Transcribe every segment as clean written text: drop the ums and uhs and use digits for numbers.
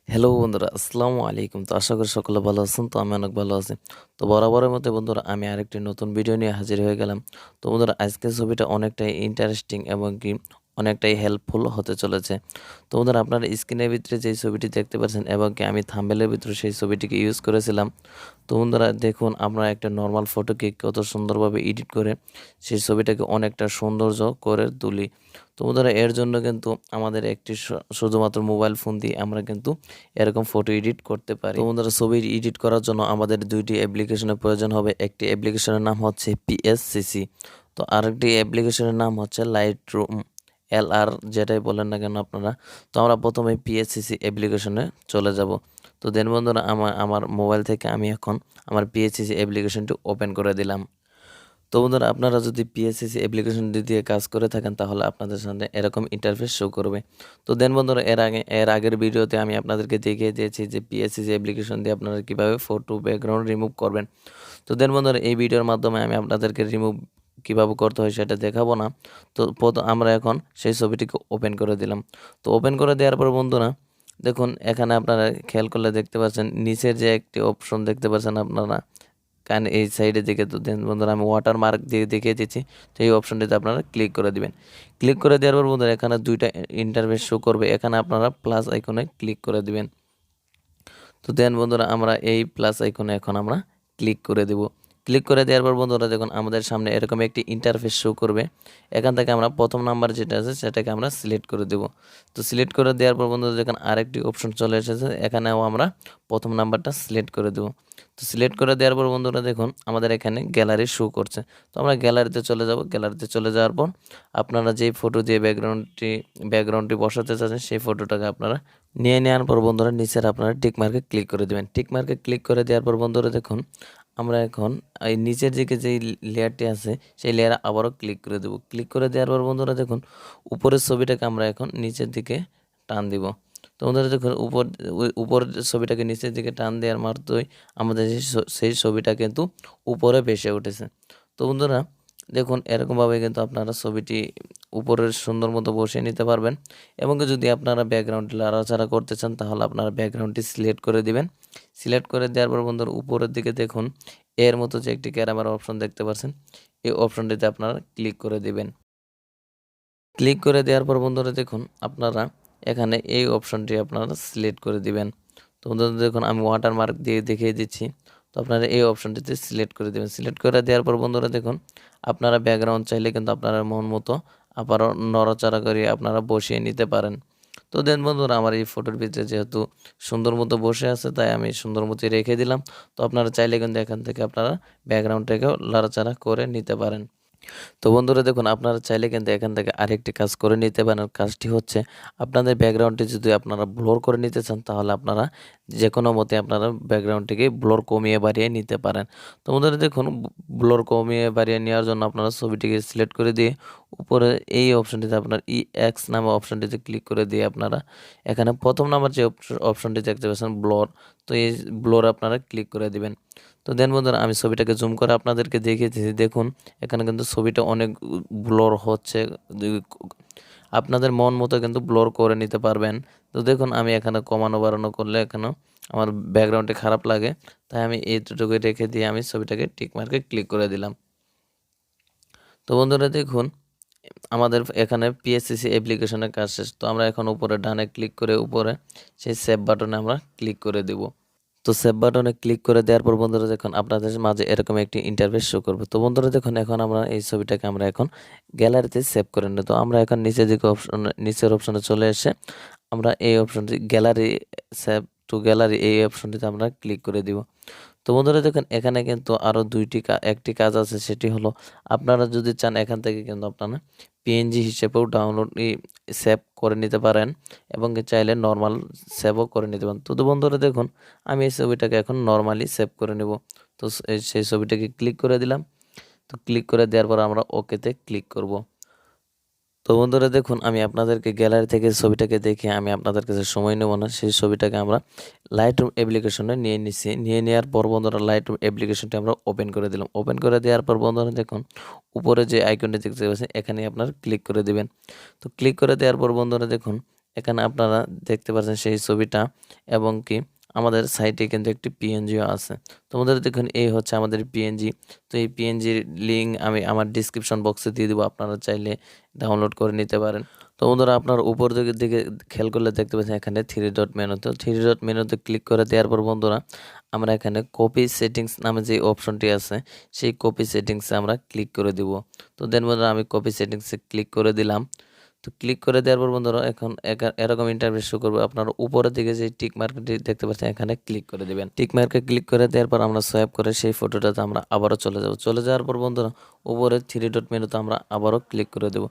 Hello বন্ধুরা, আসসালামু আলাইকুম। তো আশা করি সকলে ভালো আছেন। তো আমি অনেক ভালো আছি। তো বরাবরের মতো বন্ধুরা আমি আরেকটি নতুন ভিডিও নিয়ে হাজির হয়ে গেলাম। তো বন্ধুরা আজকের ছবিটা অনেকটাই ইন্টারেস্টিং এবং কি অনেকটাই হেল্পফুল হতে চলেছে। তো বন্ধুরা আপনারা স্ক্রিনের ভিতরে যেই ছবিটি দেখতে পাচ্ছেন এবং কি আমি থাম্বনেলের ভিতরে সেই ছবিটিকে ইউজ করেছিলাম। তো বন্ধুরা দেখুন আমরা একটা নর্মাল ফটোকে কত সুন্দরভাবে এডিট করে সেই ছবিটাকে অনেকটা সৌন্দর্য করে তুলি। তো বন্ধুরা এর জন্য কিন্তু আমাদের একটি শুধুমাত্র মোবাইল ফোন দিয়ে আমরা কিন্তু এরকম ফটো এডিট করতে পারি। তো বন্ধুরা ছবি এডিট করার জন্য আমাদের দুইটি অ্যাপ্লিকেশনের প্রয়োজন হবে। একটি অ্যাপ্লিকেশনের নাম হচ্ছে পিএসসিসি, তো আরেকটি অ্যাপ্লিকেশনের নাম হচ্ছে লাইটরুম এলআর, যেটাই বলেন না কেন আপনারা। তো আমরা প্রথমে পিএসসিসি অ্যাপ্লিকেশনে চলে যাব। তো দেন বন্ধুরা আমার আমার মোবাইল থেকে আমি এখন আমার পিএসসিসি অ্যাপ্লিকেশনটি ওপেন করে দিলাম। তো বন্ধুরা আপনারা যদি পিএসসিসি অ্যাপ্লিকেশন দিয়ে কাজ করে থাকেন তাহলে আপনাদের সামনে এরকম ইন্টারফেস শো করবে। তো দেন বন্ধুরা এর আগের ভিডিওতে আমি আপনাদেরকে দেখিয়ে দিয়েছি যে পিএসসিসি অ্যাপ্লিকেশন দিয়ে আপনারা কিভাবে ফটো ব্যাকগ্রাউন্ড রিমুভ করবেন। তো দেন বন্ধুরা এই ভিডিওর মাধ্যমে আমি আপনাদেরকে রিমুভ কিভাবে করতে হয় সেটা দেখাবো না। তো আমরা এখন সেই ছবিটিকে ওপেন করে দিলাম। তো ওপেন করে দেওয়ার পর বন্ধুরা দেখুন এখানে আপনারা খেয়াল করলে দেখতে পাচ্ছেন নিচের যে একটি অপশন দেখতে পাচ্ছেন আপনারা কারণ এই সাইডের দিকে। তো দেন বন্ধুরা আমি ওয়াটার মার্ক দিয়ে দেখিয়ে দিচ্ছি। তো এই অপশনটিতে আপনারা ক্লিক করে দিবেন। ক্লিক করে দেওয়ার পর বন্ধুরা এখানে দুইটা ইন্টারফেস শো করবে, এখানে আপনারা প্লাস আইকনে ক্লিক করে দিবেন। তো দেন বন্ধুরা আমরা এই প্লাস আইকনে এখন আমরা ক্লিক করে দেব। ক্লিক করে দেওয়ার পর বন্ধুরা দেখুন আমাদের সামনে এরকম একটি ইন্টারফেস শো করবে। এখান থেকে আমরা প্রথম নাম্বার যেটা আছে সেটাকে আমরা সিলেক্ট করে দেব। তো সিলেক্ট করে দেওয়ার পর বন্ধুরা দেখুন আরেকটি অপশন চলে এসেছে, এখানেও আমরা প্রথম নাম্বারটা সিলেক্ট করে দেব। তো সিলেক্ট করে দেওয়ার পর বন্ধুরা দেখুন আমাদের এখানে গ্যালারি শো করছে। তো আমরা গ্যালারিতে চলে যাব। গ্যালারিতে চলে যাওয়ার পর আপনারা যেই ফটো দিয়ে ব্যাকগ্রাউন্ডটি বসাতে চাচ্ছেন সেই ফটোটাকে আপনারা নিয়ে নেওয়ার পর বন্ধুরা নিচের আপনারা টিক মার্কে ক্লিক করে দেবেন। টিক মার্কে ক্লিক করে দেওয়ার পর বন্ধুরা দেখুন আমরা এখন এই নিচের দিকে যেই লেয়ারটি আছে সেই লেয়ারে আবারও ক্লিক করে দেব। ক্লিক করে দেওয়ার পর বন্ধুরা দেখুন উপরের ছবিটাকে আমরা এখন নিচের দিকে টান দিব। তো বন্ধুরা দেখুন উপরের ছবিটাকে নিচের দিকে টান দেওয়ার মাত্রই আমাদের সেই ছবিটা কিন্তু উপরে ভেসে উঠেছে। তো বন্ধুরা দেখুন এরকমভাবে কিন্তু আপনারা ছবিটি উপরের সুন্দর মতো বসিয়ে নিতে পারবেন। এবং যদি আপনারা ব্যাকগ্রাউন্ডটি নাড়াচাড়া করতে চান তাহলে আপনারা ব্যাকগ্রাউন্ডটি সিলেক্ট করে দিবেন। সিলেক্ট করে দেওয়ার পর বন্ধুরা উপরের দিকে দেখুন এর মতো যে একটি ক্যামেরা অপশন দেখতে পাচ্ছেন, এই অপশনটিতে আপনারা ক্লিক করে দিবেন। ক্লিক করে দেওয়ার পর বন্ধুরা দেখুন আপনারা এখানে এই অপশনটি আপনারা সিলেক্ট করে দিবেন। তো বন্ধুরা দেখুন আমি ওয়াটার মার্ক দিয়ে দেখিয়ে দিচ্ছি। তো আপনারা এই অপশনটিতে সিলেক্ট করে দেবেন। সিলেক্ট করে দেওয়ার পর বন্ধুরা দেখুন আপনারা ব্যাকগ্রাউন্ড চাইলে কিন্তু আপনারা মন মতো আবারও নড়াচড়া করে আপনারা বসিয়ে নিতে পারেন। তো দেন বন্ধুরা আমার এই ফটোর ভিতরে যেহেতু সুন্দর মতো বসে আছে তাই আমি সুন্দর মতো রেখে দিলাম। তো আপনারা চাইলে কিন্তু এখান থেকে আপনারা ব্যাকগ্রাউন্ডটাকেও নাড়াচাড়া করে নিতে পারেন। তো বন্ধুরা দেখুন আপনারা চাইলে কিন্তু এখান থেকে আরেকটি কাজ করে নিতে পারেন। কাজটি হচ্ছে আপনাদের ব্যাকগ্রাউন্ডটি যদি আপনারা ব্লর করে নিতে চান তাহলে আপনারা যে কোনো মতে আপনারা ব্যাকগ্রাউন্ডটিকে ব্লর কমিয়ে বাড়িয়ে নিতে পারেন। তো বন্ধুরা দেখুন ব্লর কমিয়ে বাড়িয়ে নেওয়ার জন্য আপনারা ছবিটিকে সিলেক্ট করে দিয়ে উপরে এই অপশনটিতে আপনার এক্স নামে অপশনটিতে ক্লিক করে দিয়ে আপনারা এখানে প্রথম নাম্বার যে অপশনটি দেখতে পাচ্ছেন ব্লর, তো এই ব্লর আপনারা ক্লিক করে দিবেন। তো দেন বন্ধুরা আমি ছবিটাকে জুম করে আপনাদেরকে দেখিয়ে দিচ্ছি। দেখুন এখানে কিন্তু ছবিটা অনেক ব্লর হচ্ছে। আপনাদের মন মতো কিন্তু ব্লর করে নিতে পারবেন। তো দেখুন আমি এখানে কমানো বাড়ানো করলে এখানেও আমার ব্যাকগ্রাউন্ডে খারাপ লাগে, তাই আমি এইটুকু রেখে দিয়ে আমি ছবিটাকে টিক মার্কে ক্লিক করে দিলাম। তো বন্ধুরা দেখুন আমাদের এখানে পিএসসিসি অ্যাপ্লিকেশনের কাজ শেষ। তো আমরা এখন উপরে ডানে ক্লিক করে উপরে সেই সেভ বাটনে আমরা ক্লিক করে দেব। তো সেভ বাটনে ক্লিক করে দেওয়ার পর বন্ধুরা দেখুন আপনাদের মাঝে এরকম একটি ইন্টারফেস শো করবে। তো বন্ধুরা দেখুন এখন আমরা এই ছবিটাকে আমরা এখন গ্যালারিতে সেভ করে নেব। তো আমরা এখন নিচের অপশনে চলে এসে আমরা এই অপশনটি গ্যালারি সেভ টু গ্যালারি এই অপশনটিতে আমরা ক্লিক করে দিব। তো বন্ধুরা দেখুন এখানে কিন্তু আরও একটি কাজ আছে, সেটি হলো আপনারা যদি চান এখান থেকে কিন্তু আপনারা পিএনজি হিসেবেও সেভ করে নিতে পারেন এবং চাইলে নর্মাল সেভও করে নিতে পারেন। তো বন্ধুরা দেখুন আমি এই ছবিটাকে এখন নর্মালি সেভ করে নেব। তো সেই ছবিটাকে ক্লিক করে দিলাম। তো ক্লিক করে দেওয়ার পর আমরা ওকেতে ক্লিক করব। তো বন্ধুরা দেখুন আমি আপনাদেরকে গ্যালারি থেকে ছবিটাকে দেখে আমি আপনাদের কাছে সময় নেব না, সেই ছবিটাকে আমরা লাইটরুম অ্যাপ্লিকেশনে নিয়ে নিছি। নিয়ে নেওয়ার পর বন্ধুরা লাইটরুম অ্যাপ্লিকেশনটি আমরা ওপেন করে দিলাম। ওপেন করে দেওয়ার পর বন্ধুরা দেখুন উপরে যে আইকনটি দেখতে পাচ্ছেন এখানে আপনারা ক্লিক করে দিবেন। তো ক্লিক করে দেওয়ার পর বন্ধুরা দেখুন এখানে আপনারা দেখতে পাচ্ছেন সেই ছবিটা এবং কি আমাদের সাইটে কিন্তু একটি পিএনজিও আছে। তো বন্ধুরা দেখুন এই হচ্ছে আমাদের পিএনজি। তো এই পিএনজির লিঙ্ক আমি আমার ডেসক্রিপশন বক্সে দিয়ে দেবো, আপনারা চাইলে ডাউনলোড করে নিতে পারেন। তো বন্ধুরা আপনার উপর দিকে খেয়াল করলে দেখতে পাচ্ছেন এখানে 3 ডট মেনুতে 3 ডট মেনুতে ক্লিক করে দেওয়ার পর বন্ধুরা আমরা এখানে কপি সেটিংস নামে যে অপশনটি আছে সেই কপি সেটিংসে আমরা ক্লিক করে দিব। তো দেন বন্ধুরা আমি কপি সেটিংসে ক্লিক করে দিলাম। তো ক্লিক করে দেওয়ার পর বন্ধুরা এখন এরকম ইন্টারফেস শো করবে। আপনার উপরের দিকে যে টিক মার্কটি দেখতে পাচ্ছেন এখানে ক্লিক করে দিবেন। টিক মার্কে ক্লিক করে দেওয়ার পর আমরা সোয়াইপ করে সেই ফটোটাতে আমরা আবারও চলে যাব। চলে যাওয়ার পর বন্ধুরা উপরে 3 ডট মেনুতে আমরা আবারও ক্লিক করে দেব।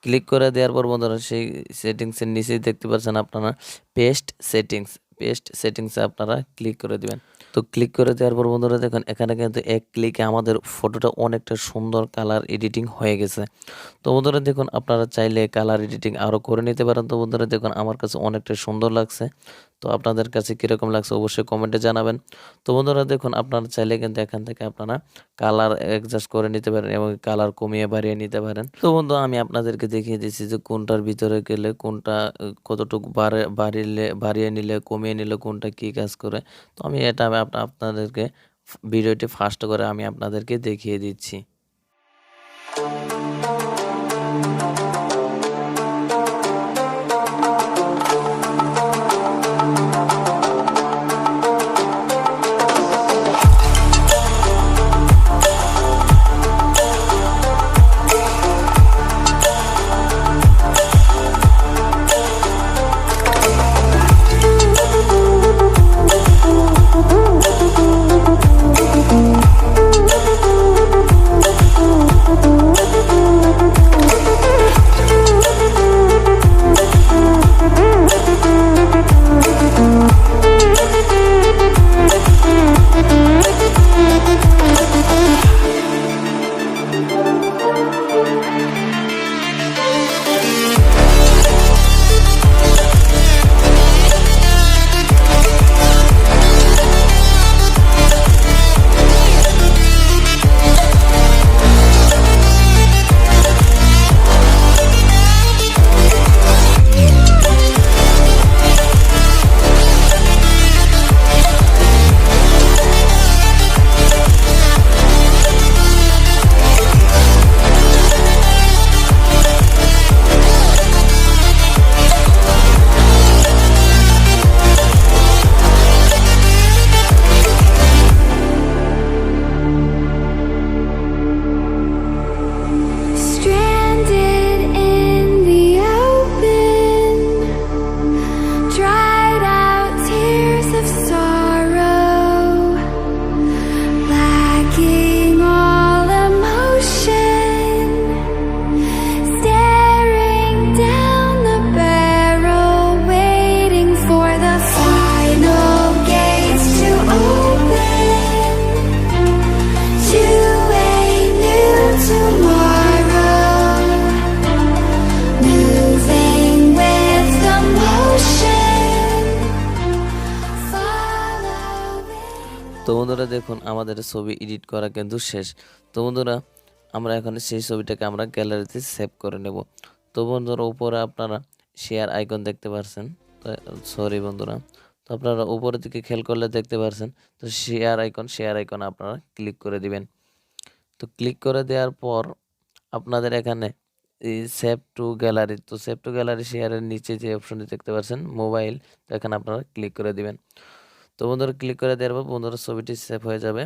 ক্লিক করে দেওয়ার পর বন্ধুরা সেই সেটিংসের নিচেই দেখতে পাচ্ছেন আপনারা পেস্ট সেটিংসে আপনারা ক্লিক করে দিবেন। তো ক্লিক করে দেওয়ার পর বন্ধুরা দেখুন এখানে কিন্তু এক ক্লিকে আমাদের ফটোটা অনেকটা সুন্দর কালার এডিটিং হয়ে গেছে। তো বন্ধুরা দেখুন আপনারা চাইলে কালার এডিটিং আরও করে নিতে পারেন। তো বন্ধুরা দেখুন আমার কাছে অনেকটা সুন্দর লাগছে। তো আপনাদের কাছে কীরকম লাগছে অবশ্যই কমেন্টে জানাবেন। তো বন্ধুরা দেখুন আপনারা চাইলে কিন্তু এখান থেকে আপনারা কালার অ্যাডজাস্ট করে নিতে পারেন এবং কালার কমিয়ে বাড়িয়ে নিতে পারেন। তো বন্ধু আমি আপনাদেরকে দেখিয়ে দিচ্ছি যে কোনটার ভিতরে গেলে কোনটা কতটুকু বাড়িয়ে নিলে কমিয়ে নিলে কোনটা কী কাজ করে। তো আমি এটা আপনাদেরকে ভিডিওটি ফাস্ট করে আমি আপনাদেরকে দেখিয়ে দিচ্ছি। তো বন্ধুরা দেখুন আমাদের ছবি এডিট করা কিন্তু শেষ। তো বন্ধুরা আমরা এখন সেই ছবিটাকে আমরা গ্যালারিতে সেভ করে নেব। তো বন্ধুরা উপরে আপনারা শেয়ার আইকন দেখতে পাচ্ছেন। তো সরি বন্ধুরা, তো আপনারা উপরের দিকে খেয়াল করলে দেখতে পাচ্ছেন তো শেয়ার আইকন আপনারা ক্লিক করে দিবেন। তো ক্লিক করে দেওয়ার পর আপনাদের এখানে এই সেভ টু গ্যালারি, তো সেভ টু গ্যালারি শেয়ারের নিচে যে অপশনটি দেখতে পাচ্ছেন মোবাইল, তো এখানে আপনারা ক্লিক করে দিবেন। তো বন্ধুরা ক্লিক করে দেওয়ার পর বন্ধুরা ছবিটি সেভ হয়ে যাবে।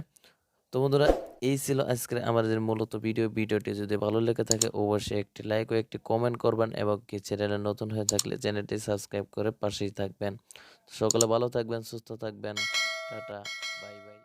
তো বন্ধুরা এই ছিল আজকের আমাদের মূলত ভিডিওটি যদি ভালো লেগে থাকে অবশ্যই একটি লাইক ও একটি কমেন্ট করবেন এবং কি চ্যানেলে নতুন হয়ে থাকলে চ্যানেলটি সাবস্ক্রাইব করে পাশেই থাকবেন। সকলে ভালো থাকবেন, সুস্থ থাকবেন। Tata, bye bye.